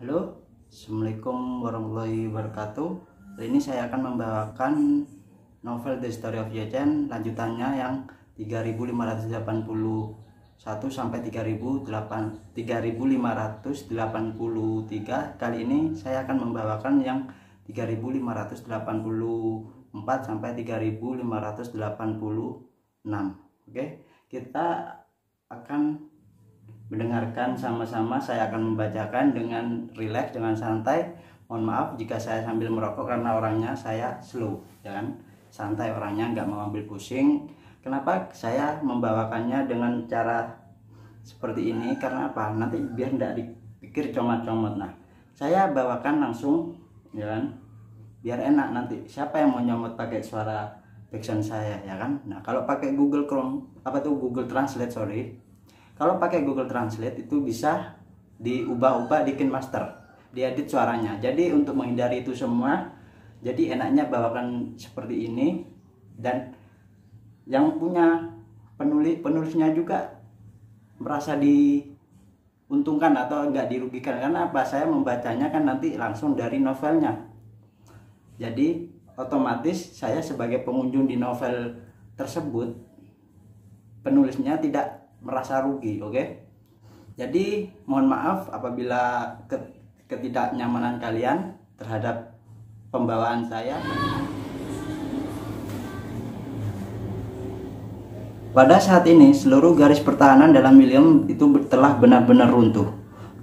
Halo, Assalamualaikum warahmatullahi wabarakatuh. Hari ini saya akan membawakan novel The Story of Ye-Chen lanjutannya yang 3581 sampai 3583. Kali ini saya akan membawakan yang 3584 sampai 3586. Oke, kita akan mendengarkan sama-sama. Saya akan membacakan dengan rileks, dengan santai. Mohon maaf jika saya sambil merokok karena orangnya saya slow, ya kan? Santai orangnya, nggak mau ambil pusing. Kenapa saya membawakannya dengan cara seperti ini? Karena apa? Nanti biar nggak dipikir comot-comot. Nah, saya bawakan langsung, ya kan? Biar enak nanti. Siapa yang mau nyomot pakai suara backsound saya, ya kan? Nah, kalau pakai Google Chrome, Google Translate, Kalau pakai Google Translate itu bisa diubah-ubah di KineMaster, diedit suaranya. Jadi untuk menghindari itu semua, jadi enaknya bawakan seperti ini. Dan yang punya penulisnya juga merasa diuntungkan atau enggak dirugikan. Karena apa? Saya membacanya kan nanti langsung dari novelnya. Jadi otomatis saya sebagai pengunjung di novel tersebut, penulisnya tidak merasa rugi. Oke? Jadi mohon maaf apabila ketidaknyamanan kalian terhadap pembawaan saya. Pada saat ini seluruh garis pertahanan dalam William itu telah benar-benar runtuh.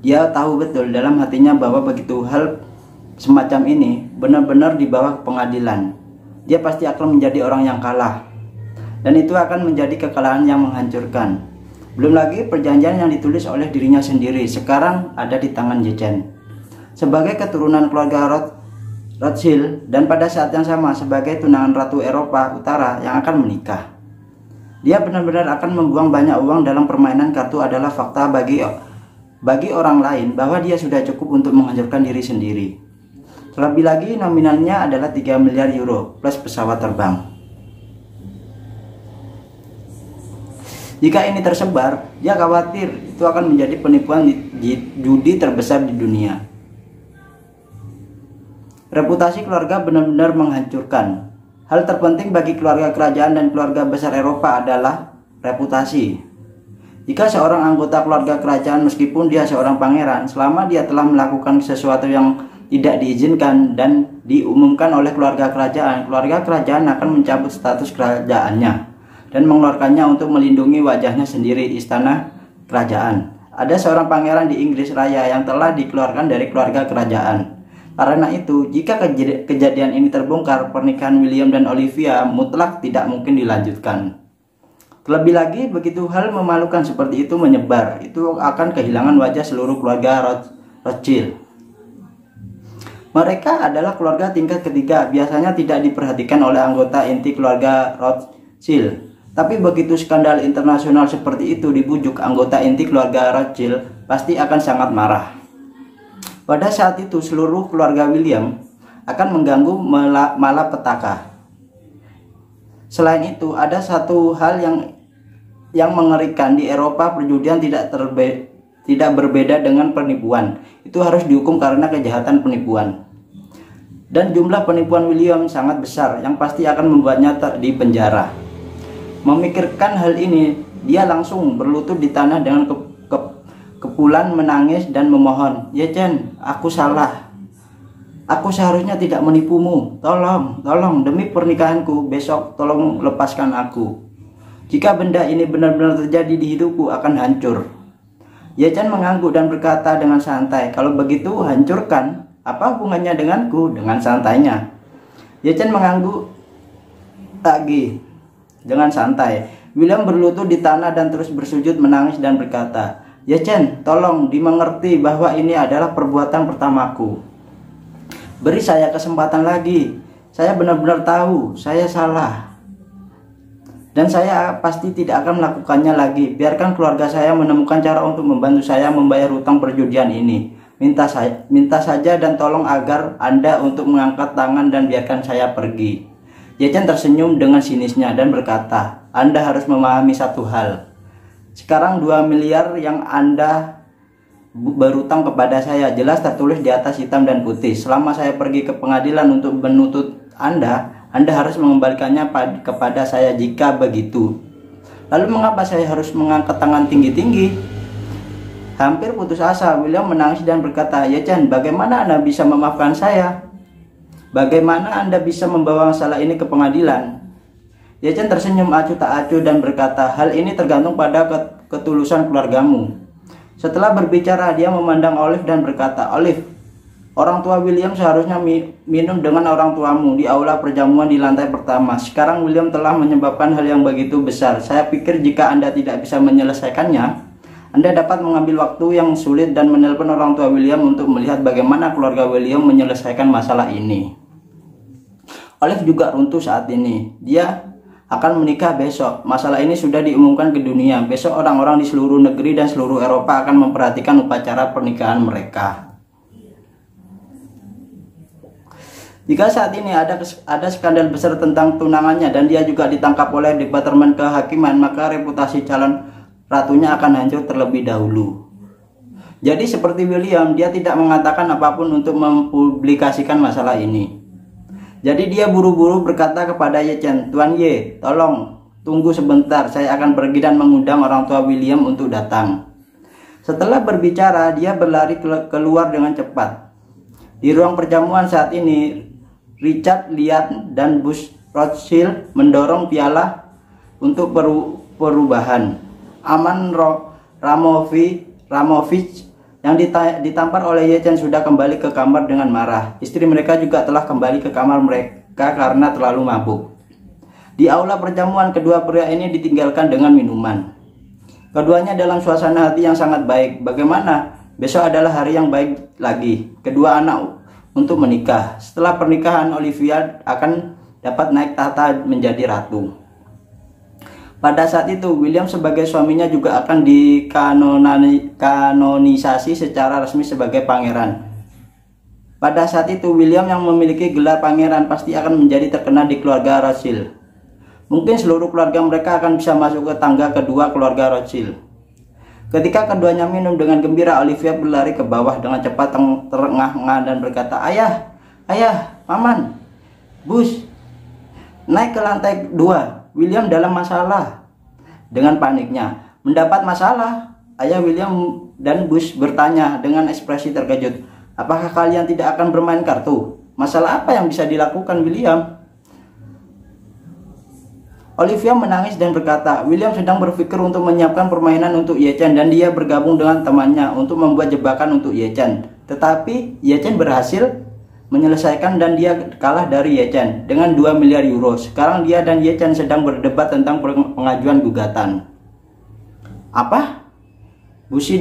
Dia tahu betul dalam hatinya bahwa begitu hal semacam ini benar-benar di bawah pengadilan, dia pasti akan menjadi orang yang kalah. Dan itu akan menjadi kekalahan yang menghancurkan. Belum lagi perjanjian yang ditulis oleh dirinya sendiri sekarang ada di tangan Ye-Chen sebagai keturunan keluarga Rothschild, dan pada saat yang sama sebagai tunangan Ratu Eropa Utara yang akan menikah. Dia benar-benar akan membuang banyak uang dalam permainan kartu adalah fakta bagi orang lain bahwa dia sudah cukup untuk menghancurkan diri sendiri. Terlebih lagi nominalnya adalah 3 miliar euro plus pesawat terbang. Jika ini tersebar, dia khawatir itu akan menjadi penipuan judi terbesar di dunia. Reputasi keluarga benar-benar menghancurkan. Hal terpenting bagi keluarga kerajaan dan keluarga besar Eropa adalah reputasi. Jika seorang anggota keluarga kerajaan, meskipun dia seorang pangeran, selama dia telah melakukan sesuatu yang tidak diizinkan dan diumumkan oleh keluarga kerajaan akan mencabut status kerajaannya dan mengeluarkannya untuk melindungi wajahnya sendiri, istana kerajaan. Ada seorang pangeran di Inggris Raya yang telah dikeluarkan dari keluarga kerajaan. Karena itu, jika kejadian ini terbongkar, pernikahan William dan Olivia mutlak tidak mungkin dilanjutkan. Terlebih lagi, begitu hal memalukan seperti itu menyebar, itu akan kehilangan wajah seluruh keluarga Rothschild. Mereka adalah keluarga tingkat ketiga, biasanya tidak diperhatikan oleh anggota inti keluarga Rothschild. Tapi begitu skandal internasional seperti itu dibujuk anggota inti keluarga Rothschild, pasti akan sangat marah. Pada saat itu seluruh keluarga William akan mengganggu malapetaka. Selain itu ada satu hal yang mengerikan di Eropa, perjudian tidak berbeda dengan penipuan. Itu harus dihukum karena kejahatan penipuan. Dan jumlah penipuan William sangat besar yang pasti akan membuatnya di penjara. Memikirkan hal ini, dia langsung berlutut di tanah dengan kepulan menangis dan memohon, "Ye-Chen, aku salah. Aku seharusnya tidak menipumu. Tolong, demi pernikahanku besok, tolong lepaskan aku. Jika benda ini benar-benar terjadi di hidupku akan hancur." Ye-Chen mengangguk dan berkata dengan santai, "Kalau begitu hancurkan. Apa hubungannya denganku?" Dengan santainya Ye-Chen mengangguk lagi dengan santai. William berlutut di tanah dan terus bersujud menangis dan berkata, "Ye-Chen, tolong dimengerti bahwa ini adalah perbuatan pertamaku. Beri saya kesempatan lagi. Saya benar-benar tahu saya salah. Dan saya pasti tidak akan melakukannya lagi. Biarkan keluarga saya menemukan cara untuk membantu saya membayar hutang perjudian ini. Minta saja dan tolong agar Anda untuk mengangkat tangan dan biarkan saya pergi." Ye-Chen tersenyum dengan sinisnya dan berkata, "Anda harus memahami satu hal. Sekarang 2 miliar yang Anda berutang kepada saya. Jelas tertulis di atas hitam dan putih. Selama saya pergi ke pengadilan untuk menuntut Anda harus mengembalikannya kepada saya jika begitu. Lalu mengapa saya harus mengangkat tangan tinggi-tinggi? Hampir putus asa, William menangis dan berkata, "Ye Chen, bagaimana Anda bisa memaafkan saya? Bagaimana Anda bisa membawa masalah ini ke pengadilan?" Ye Chen tersenyum acuh tak acuh dan berkata, "Hal ini tergantung pada ketulusan keluargamu." Setelah berbicara, dia memandang Olive dan berkata, "Olive, orang tua William seharusnya minum dengan orang tuamu di aula perjamuan di lantai pertama. Sekarang William telah menyebabkan hal yang begitu besar. Saya pikir jika Anda tidak bisa menyelesaikannya, Anda dapat mengambil waktu yang sulit dan menelpon orang tua William untuk melihat bagaimana keluarga William menyelesaikan masalah ini." Olive juga runtuh saat ini. Dia akan menikah besok. Masalah ini sudah diumumkan ke dunia. Besok orang-orang di seluruh negeri dan seluruh Eropa akan memperhatikan upacara pernikahan mereka. Jika saat ini ada skandal besar tentang tunangannya dan dia juga ditangkap oleh Departemen Kehakiman, maka reputasi calon ratunya akan hancur terlebih dahulu. Jadi seperti William, dia tidak mengatakan apapun untuk mempublikasikan masalah ini. Jadi dia buru-buru berkata kepada Ye Chen, "Tuan Ye, tolong tunggu sebentar, saya akan pergi dan mengundang orang tua William untuk datang." Setelah berbicara, dia berlari keluar dengan cepat. Di ruang perjamuan saat ini, Richard Liat dan Bush Rothschild mendorong piala untuk perubahan. Aman Ramovich yang ditampar oleh Ye Chen sudah kembali ke kamar dengan marah. Istri mereka juga telah kembali ke kamar mereka karena terlalu mabuk. Di aula perjamuan, kedua pria ini ditinggalkan dengan minuman. Keduanya dalam suasana hati yang sangat baik. Bagaimana? Besok adalah hari yang baik lagi. Kedua anak untuk menikah. Setelah pernikahan, Olivia akan dapat naik tahta menjadi ratu. Pada saat itu, William sebagai suaminya juga akan dikanonisasi secara resmi sebagai pangeran. Pada saat itu, William yang memiliki gelar pangeran pasti akan menjadi terkenal di keluarga Rothschild. Mungkin seluruh keluarga mereka akan bisa masuk ke tangga kedua keluarga Rothschild. Ketika keduanya minum dengan gembira, Olivia berlari ke bawah dengan cepat terengah-engah dan berkata, Ayah, Paman, Bush, naik ke lantai 2. William dalam masalah." Dengan paniknya, "Mendapat masalah?" Ayah William dan Bush bertanya dengan ekspresi terkejut. "Apakah kalian tidak akan bermain kartu? Masalah apa yang bisa dilakukan William?" Olivia menangis dan berkata, "William sedang berpikir untuk menyiapkan permainan untuk Ye Chen dan dia bergabung dengan temannya untuk membuat jebakan untuk Ye Chen. Tetapi Ye Chen berhasil menyelesaikan dan dia kalah dari Ye Chen dengan 2 miliar euro. Sekarang dia dan Ye Chen sedang berdebat tentang pengajuan gugatan." "Apa?" Bush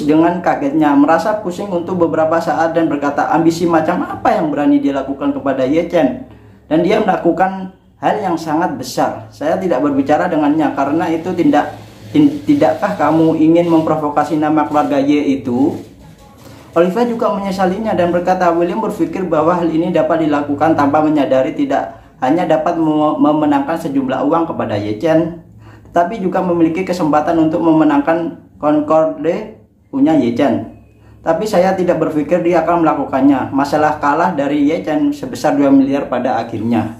dengan kagetnya merasa pusing untuk beberapa saat dan berkata, "Ambisi macam apa yang berani dia lakukan kepada Ye Chen? Dan dia melakukan hal yang sangat besar. Saya tidak berbicara dengannya karena itu tidakkah kamu ingin memprovokasi nama keluarga Ye itu?" Olivia juga menyesalinya dan berkata, William berpikir bahwa hal ini dapat dilakukan tanpa menyadari tidak hanya dapat memenangkan sejumlah uang kepada Ye Chen, tetapi juga memiliki kesempatan untuk memenangkan Concorde punya Ye Chen. Tapi saya tidak berpikir dia akan melakukannya. Masalah kalah dari Ye Chen sebesar 2 miliar pada akhirnya.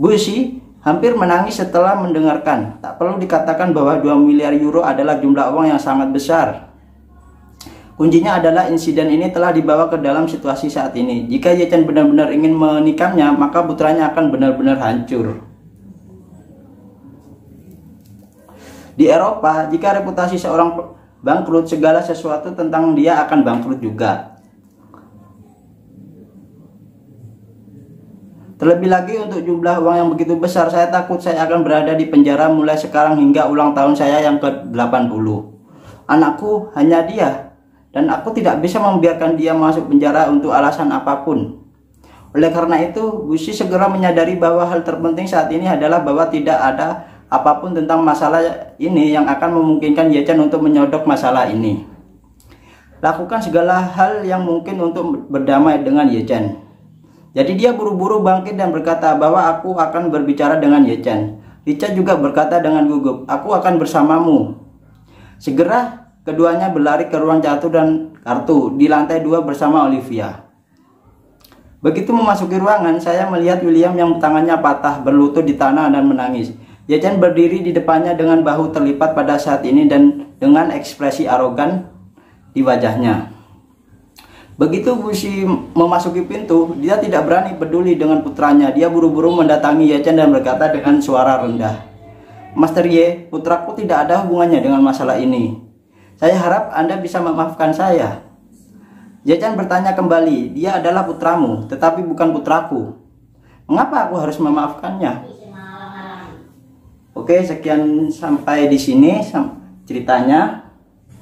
Bushi hampir menangis setelah mendengarkan. Tak perlu dikatakan bahwa 2 miliar euro adalah jumlah uang yang sangat besar. Kuncinya adalah insiden ini telah dibawa ke dalam situasi saat ini. Jika Ye Chen benar-benar ingin menikahnya, maka putranya akan benar-benar hancur. Di Eropa, jika reputasi seorang bangkrut, segala sesuatu tentang dia akan bangkrut juga. Terlebih lagi untuk jumlah uang yang begitu besar, saya takut saya akan berada di penjara mulai sekarang hingga ulang tahun saya yang ke-80. Anakku hanya dia. Dan aku tidak bisa membiarkan dia masuk penjara untuk alasan apapun. Oleh karena itu, Bushi segera menyadari bahwa hal terpenting saat ini adalah bahwa tidak ada apapun tentang masalah ini yang akan memungkinkan Ye Chen untuk menyodok masalah ini. Lakukan segala hal yang mungkin untuk berdamai dengan Ye Chen. Jadi dia buru-buru bangkit dan berkata bahwa aku akan berbicara dengan Ye Chen. Richard juga berkata dengan gugup, "Aku akan bersamamu." Segera keduanya berlari ke ruang catur dan kartu di lantai 2 bersama Olivia. Begitu memasuki ruangan, saya melihat William yang tangannya patah berlutut di tanah dan menangis. Yayan berdiri di depannya dengan bahu terlipat pada saat ini dan dengan ekspresi arogan di wajahnya. Begitu Bushi memasuki pintu, dia tidak berani peduli dengan putranya. Dia buru-buru mendatangi Yayan dan berkata dengan suara rendah, "Master Ye, putraku tidak ada hubungannya dengan masalah ini. Saya harap Anda bisa memaafkan saya." Yayan bertanya kembali, "Dia adalah putramu, tetapi bukan putraku. Mengapa aku harus memaafkannya?" Oke, sekian sampai di sini ceritanya.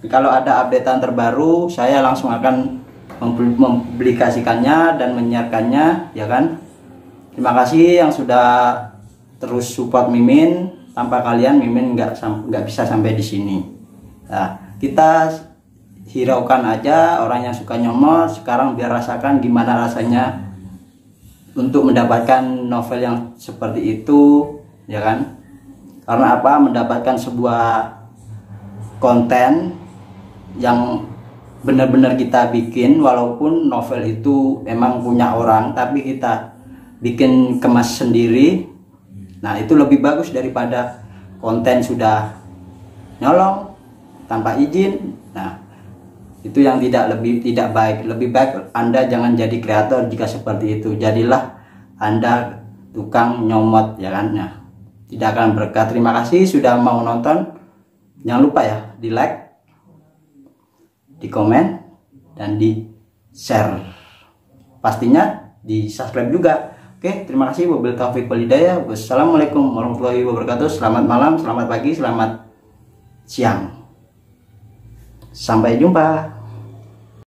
Kalau ada updatean terbaru, saya langsung akan mempublikasikannya dan menyiarkannya, ya kan. Terima kasih yang sudah terus support Mimin. Tanpa kalian Mimin nggak bisa sampai di sini. Nah, kita hiraukan aja orang yang suka nyomot sekarang, biar rasakan gimana rasanya untuk mendapatkan novel yang seperti itu, ya kan. Karena apa? Mendapatkan sebuah konten yang benar-benar kita bikin, walaupun novel itu emang punya orang, tapi kita bikin kemas sendiri. Nah, itu lebih bagus daripada konten sudah nyolong tanpa izin. Nah, itu yang tidak baik. Lebih baik Anda jangan jadi kreator jika seperti itu. Jadilah Anda tukang nyomot, ya kan. Nah, tidak akan berkah. Terima kasih sudah mau nonton. Jangan lupa ya, di like, di komen, dan di share. Pastinya di subscribe juga. Oke, terima kasih. Wabillahi taufiq wal hidayah. Wassalamualaikum warahmatullahi wabarakatuh. Selamat malam, selamat pagi, selamat siang. Sampai jumpa.